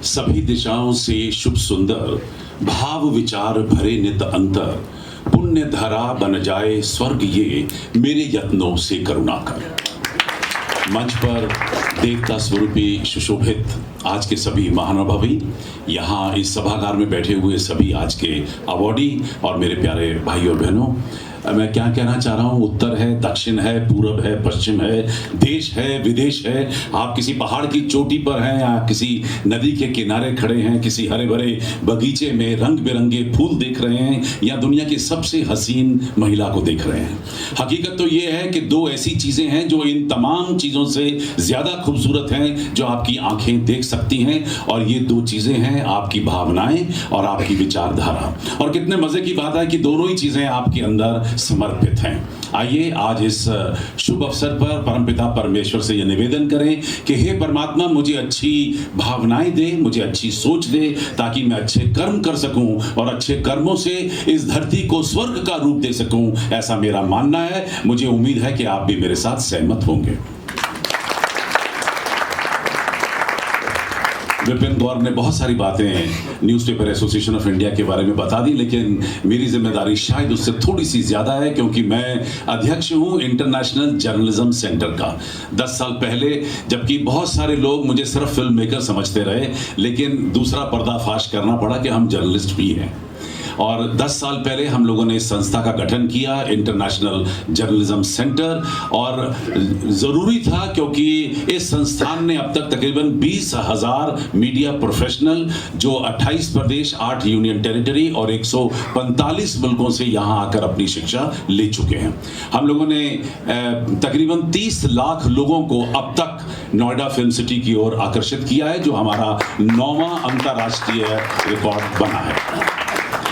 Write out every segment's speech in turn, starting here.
सभी दिशाओं से शुभ सुंदर भाव विचार भरे नित अंतर, पुण्य धरा बन जाए स्वर्ग ये मेरे यत्नों से करुणा कर। मंच पर देवता स्वरूपी सुशोभित आज के सभी महानुभावी, यहाँ इस सभागार में बैठे हुए सभी आज के अवॉर्डी और मेरे प्यारे भाई और बहनों, मैं क्या कहना चाह रहा हूँ। उत्तर है, दक्षिण है, पूरब है, पश्चिम है, देश है, विदेश है, आप किसी पहाड़ की चोटी पर हैं या किसी नदी के किनारे खड़े हैं, किसी हरे भरे बगीचे में रंग बिरंगे फूल देख रहे हैं या दुनिया की सबसे हसीन महिला को देख रहे हैं। हकीकत तो ये है कि दो ऐसी चीज़ें हैं जो इन तमाम चीज़ों से ज़्यादा खूबसूरत हैं जो आपकी आंखें देख सकती हैं, और ये दो चीज़ें हैं आपकी भावनाएं और आपकी विचारधारा। और कितने मज़े की बात है कि दोनों ही चीज़ें आपके अंदर समर्पित हैं। आइए आज इस शुभ अवसर पर परमपिता परमेश्वर से यह निवेदन करें कि हे परमात्मा, मुझे अच्छी भावनाएं दे, मुझे अच्छी सोच दे, ताकि मैं अच्छे कर्म कर सकूं और अच्छे कर्मों से इस धरती को स्वर्ग का रूप दे सकूं। ऐसा मेरा मानना है। मुझे उम्मीद है कि आप भी मेरे साथ सहमत होंगे। विपिन गौर ने बहुत सारी बातें न्यूज़पेपर एसोसिएशन ऑफ इंडिया के बारे में बता दी, लेकिन मेरी जिम्मेदारी शायद उससे थोड़ी सी ज़्यादा है, क्योंकि मैं अध्यक्ष हूँ इंटरनेशनल जर्नलिज्म सेंटर का। 10 साल पहले जबकि बहुत सारे लोग मुझे सिर्फ फिल्म मेकर समझते रहे, लेकिन दूसरा पर्दाफाश करना पड़ा कि हम जर्नलिस्ट भी हैं। और 10 साल पहले हम लोगों ने इस संस्था का गठन किया, इंटरनेशनल जर्नलिज्म सेंटर, और ज़रूरी था क्योंकि इस संस्थान ने अब तक तकरीबन 20,000 मीडिया प्रोफेशनल जो 28 प्रदेश, 8 यूनियन टेरिटरी और 145 मुल्कों से यहाँ आकर अपनी शिक्षा ले चुके हैं। हम लोगों ने तकरीबन 30 लाख लोगों को अब तक नोएडा फिल्म सिटी की ओर आकर्षित किया है, जो हमारा 9वां अंतर्राष्ट्रीय रिकॉर्ड बना है।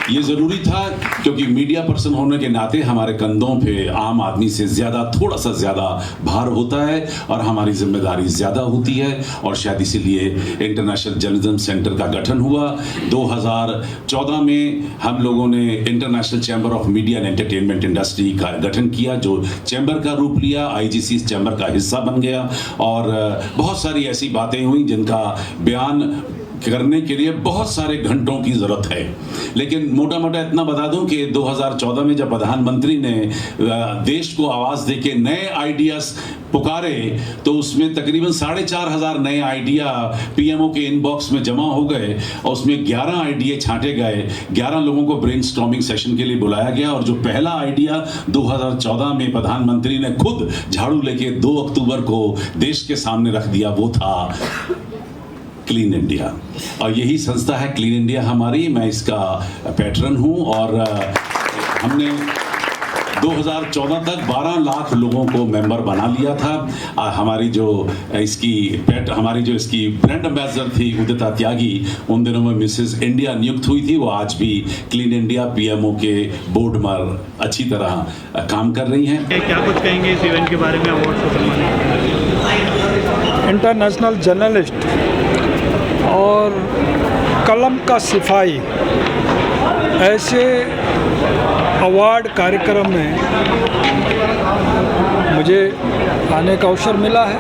ये ज़रूरी था क्योंकि मीडिया पर्सन होने के नाते हमारे कंधों पे आम आदमी से ज़्यादा, थोड़ा सा ज़्यादा भार होता है और हमारी जिम्मेदारी ज़्यादा होती है, और शायद इसीलिए इंटरनेशनल जर्नलिज्म सेंटर का गठन हुआ। 2014 में हम लोगों ने international chamber of media and entertainment industry का गठन किया, जो चैम्बर का रूप लिया, IGC इस चैम्बर का हिस्सा बन गया, और बहुत सारी ऐसी बातें हुई जिनका बयान करने के लिए बहुत सारे घंटों की ज़रूरत है। लेकिन मोटा मोटा इतना बता दूं कि 2014 में जब प्रधानमंत्री ने देश को आवाज़ देके नए आइडियाज़ पुकारे, तो उसमें तकरीबन 4,500 नए आइडिया PMO के इनबॉक्स में जमा हो गए, और उसमें 11 आइडिया छांटे गए। 11 लोगों को ब्रेनस्टॉर्मिंग सेशन के लिए बुलाया गया, और जो पहला आइडिया 2014 में प्रधानमंत्री ने खुद झाड़ू लेके 2 अक्टूबर को देश के सामने रख दिया, वो था क्लीन इंडिया। और यही संस्था है क्लीन इंडिया हमारी, मैं इसका पैटर्न हूँ, और हमने 2014 तक 12 लाख लोगों को मेंबर बना लिया था। हमारी जो इसकी ब्रांड एम्बेसडर थी उदिता त्यागी, उन दिनों में मिसेस इंडिया नियुक्त हुई थी। वो आज भी क्लीन इंडिया PMO के बोर्ड में अच्छी तरह काम कर रही हैं। क्या कुछ कहेंगे इस इवेंट के बारे में, अवार्ड को सम्मानित? इंटरनेशनल जर्नलिस्ट और कलम का सिपाही, ऐसे अवार्ड कार्यक्रम में मुझे आने का अवसर मिला है,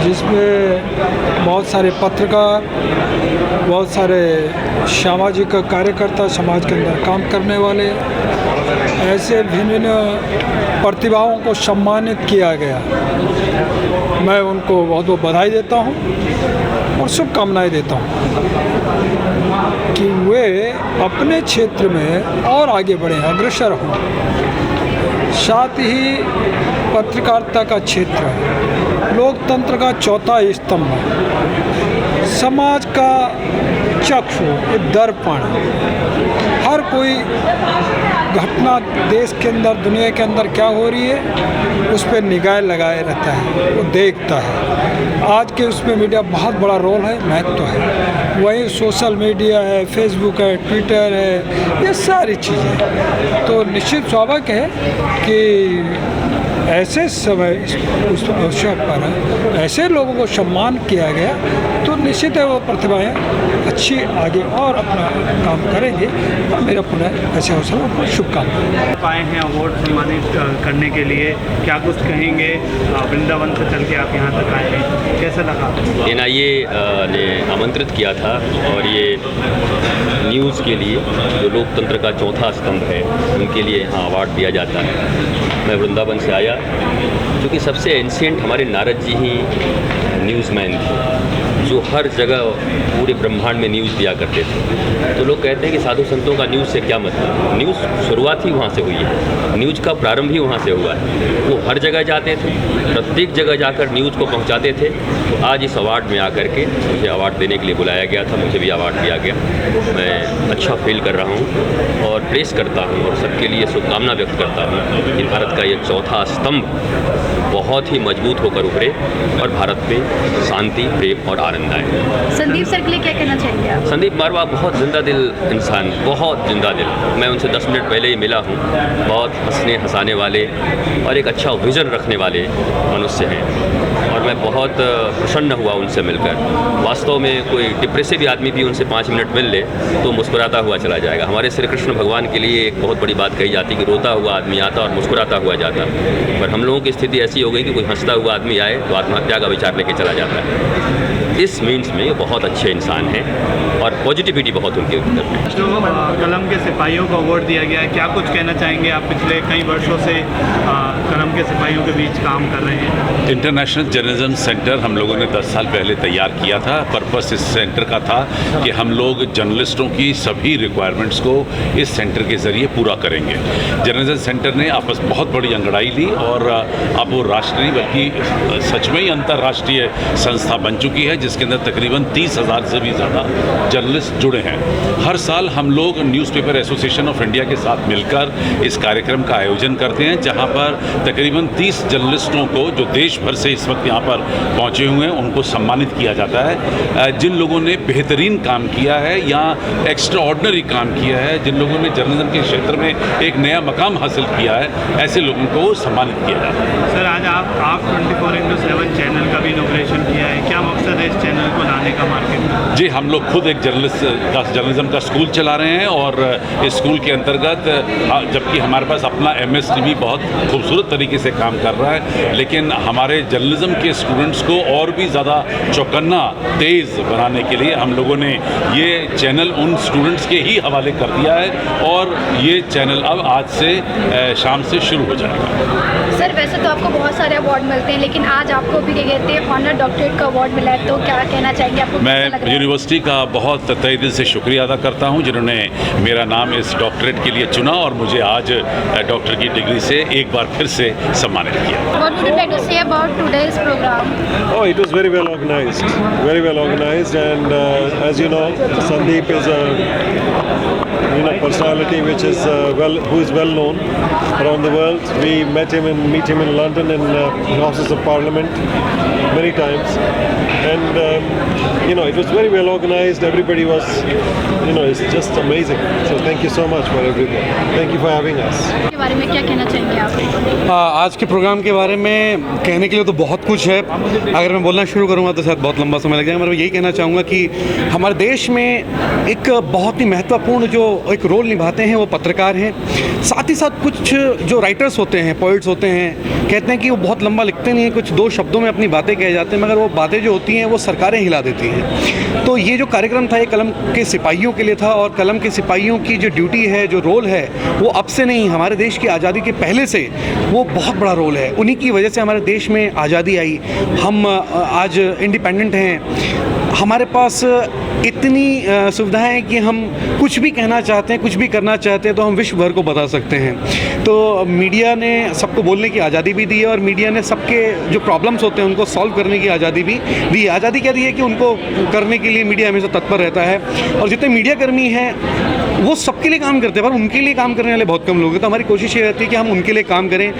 जिसमें बहुत सारे पत्रकार, बहुत सारे सामाजिक कार्यकर्ता, समाज के अंदर काम करने वाले, ऐसे भिन्न प्रतिभाओं को सम्मानित किया गया। मैं उनको बहुत बहुत बधाई देता हूँ और शुभकामनाएं देता हूँ कि वे अपने क्षेत्र में और आगे बढ़ें, अग्रसर हों। साथ ही पत्रकारिता का क्षेत्र है, लोकतंत्र का चौथा स्तंभ है, समाज का चक्षु, दर्पण। हर कोई घटना देश के अंदर, दुनिया के अंदर क्या हो रही है, उस पर निगाह लगाए रहता है, वो देखता है। आज के उसमें मीडिया बहुत बड़ा रोल है, महत्व है। वहीं सोशल मीडिया है, फेसबुक है, ट्विटर है, ये सारी चीज़ें। तो निश्चित स्वाभाविक है कि ऐसे समय उस अवसर पर ऐसे लोगों को सम्मान किया गया तो निश्चित है वो प्रतिभाएँ अच्छी आगे और अपना काम करेंगे। और मेरा पुनः ऐसे अवसरों को शुभकामनाएं। आए हैं अवार्ड सम्मानित करने के लिए, क्या कुछ कहेंगे? वृंदावन से चल के आप यहाँ तक आए हैं, कैसा लगा? NIA ने आमंत्रित किया था और ये न्यूज़ के लिए जो लोकतंत्र का चौथा स्तंभ है उनके लिए यहाँ अवार्ड दिया जाता है। मैं वृंदावन से आया क्योंकि सबसे एंशिएंट हमारे नारद जी ही न्यूज़मैन थे जो हर जगह पूरे ब्रह्मांड में न्यूज़ दिया करते थे। तो लोग कहते हैं कि साधु संतों का न्यूज़ से क्या मतलब? न्यूज़ शुरुआत ही वहाँ से हुई है, न्यूज़ का प्रारंभ ही वहाँ से हुआ है। वो हर जगह जाते थे, प्रत्येक जगह जाकर न्यूज़ को पहुँचाते थे। तो आज इस अवार्ड में आकर के मुझे अवार्ड देने के लिए बुलाया गया था, मुझे भी अवार्ड दिया गया। मैं अच्छा फील कर रहा हूँ और प्रेस करता हूँ और सबके लिए शुभकामना व्यक्त करता हूँ कि भारत का ये चौथा स्तंभ बहुत ही मजबूत होकर उभरे और भारत में शांति, प्रेम और आनंद आए। संदीप सर के लिए क्या कहना चाहेंगे आप? संदीप मारवा बहुत जिंदा दिल इंसान, बहुत जिंदा दिल। मैं उनसे 10 मिनट पहले ही मिला हूँ। बहुत हंसने हंसाने वाले और एक अच्छा विज़न रखने वाले मनुष्य हैं और मैं बहुत प्रसन्न हुआ उनसे मिलकर। वास्तव में कोई डिप्रेसिव आदमी भी उनसे 5 मिनट मिल ले तो मुस्कुराता हुआ चला जाएगा। हमारे श्री कृष्ण भगवान के लिए एक बहुत बड़ी बात कही जाती है कि रोता हुआ आदमी आता और मुस्कुराता हुआ जाता, पर हम लोगों की स्थिति ऐसी हो गई कि कोई हंसता हुआ आदमी आए तो आत्महत्या का विचार लेके चला जाता है। इस मीन्स में ये बहुत अच्छे इंसान हैं और पॉजिटिविटी बहुत उनके अंदर है। जो कलम के सिपाहियों को अवार्ड दिया गया है, क्या कुछ कहना चाहेंगे? आप पिछले कई वर्षों से कलम के सिपाहियों के बीच काम कर रहे हैं। इंटरनेशनल जर्नलिज्म सेंटर हम लोगों ने 10 साल पहले तैयार किया था। पर्पस इस सेंटर का था कि हम लोग जर्नलिस्टों की सभी रिक्वायरमेंट्स को इस सेंटर के ज़रिए पूरा करेंगे। जर्नलिज्म सेंटर ने आपस बहुत बड़ी अंगड़ाई ली और अब वो राष्ट्रीय बल्कि सच में ही अंतर्राष्ट्रीय संस्था बन चुकी है जिसके अंदर तकरीबन 30,000 से भी ज़्यादा जर्नलिस्ट जुड़े हैं। हर साल हम लोग न्यूज़पेपर एसोसिएशन ऑफ इंडिया के साथ मिलकर इस कार्यक्रम का आयोजन करते हैं जहां पर तकरीबन 30 जर्नलिस्टों को जो देश भर से इस वक्त यहां पर पहुंचे हुए हैं उनको सम्मानित किया जाता है। जिन लोगों ने बेहतरीन काम किया है या एक्स्ट्रा ऑर्डिनरी काम किया है, जिन लोगों ने जर्नलिज्म के क्षेत्र में एक नया मकाम हासिल किया है, ऐसे लोगों को सम्मानित किया जाता है। सर, आज आप 24/7 चैनल का भी इनॉग्रेशन किया है, क्या मकसद है इस चैनल को लाने का मार्केट में? जी, हम लोग खुद एक जर्नलिज्म का स्कूल चला रहे हैं और इस स्कूल के अंतर्गत जबकि हमारे पास अपना MSTV बहुत खूबसूरत तरीके से काम कर रहा है, लेकिन हमारे जर्नलिज्म के स्टूडेंट्स को और भी ज़्यादा चौकन्ना तेज़ बनाने के लिए हम लोगों ने ये चैनल उन स्टूडेंट्स के ही हवाले कर दिया है और ये चैनल अब आज से शाम से शुरू हो जाएगा। सर, वैसे तो आपको बहुत सारे अवार्ड मिलते हैं लेकिन आज आपको भी क्या कहते हैं ऑनर डॉक्टरेट का अवार्ड मिला है, तो क्या कहना चाहेंगे? आपको मैं यूनिवर्सिटी का बहुत तहे दिल से शुक्रिया अदा करता हूं जिन्होंने मेरा नाम इस डॉक्टरेट के लिए चुना और मुझे आज डॉक्टर की डिग्री से एक बार फिर से सम्मानित किया। What would you like to say about today's program? Oh, it was very well organized, and as you know, Sandeep is a personality which is who is well known around the world. We meet him in London in Houses of Parliament many times, and it was very well organized. Everybody was, it's just amazing. So thank you so much for everything. Thank you for having us. के बारे में क्या कहना चाहेंगे आप? आज के programme के बारे में कहने के लिए तो बहुत कुछ है। अगर मैं बोलना शुरू करूँगा तो शायद बहुत लंबा समय लग जाएगा, मगर मैं यही कहना चाहूँगा कि हमारे देश में एक बहुत ही महत्वपूर्ण जो एक रोल निभाते हैं वो पत्रकार हैं। साथ ही साथ कुछ जो राइटर्स होते हैं, पोइट्स होते हैं, कहते हैं कि वो बहुत लंबा लिखते नहीं हैं, कुछ 2 शब्दों में अपनी बातें कह जाते हैं, मगर वो बातें जो होती हैं वो सरकारें हिला देती हैं। तो ये जो कार्यक्रम था ये कलम के सिपाहियों के लिए था और कलम के सिपाहियों की जो ड्यूटी है, जो रोल है, वो अब से नहीं, हमारे देश की आज़ादी के पहले से वो बहुत बड़ा रोल है। उन्हीं की वजह से हमारे देश में आज़ादी आई, हम आज इंडिपेंडेंट हैं, हमारे पास इतनी सुविधाएं हैं कि हम कुछ भी कहना चाहते हैं, कुछ भी करना चाहते हैं तो हम विश्व भर को बता सकते हैं। तो मीडिया ने सबको बोलने की आज़ादी भी दी है और मीडिया ने सबके जो प्रॉब्लम्स होते हैं उनको सॉल्व करने की आज़ादी भी दी। आज़ादी क्या दी है कि उनको करने के लिए मीडिया हमेशा तत्पर रहता है और जितने मीडिया कर्मी हैं वो सबके लिए काम करते हैं, पर उनके लिए काम करने वाले बहुत कम लोग हैं। तो हमारी कोशिश ये रहती है कि हम उनके लिए काम करें।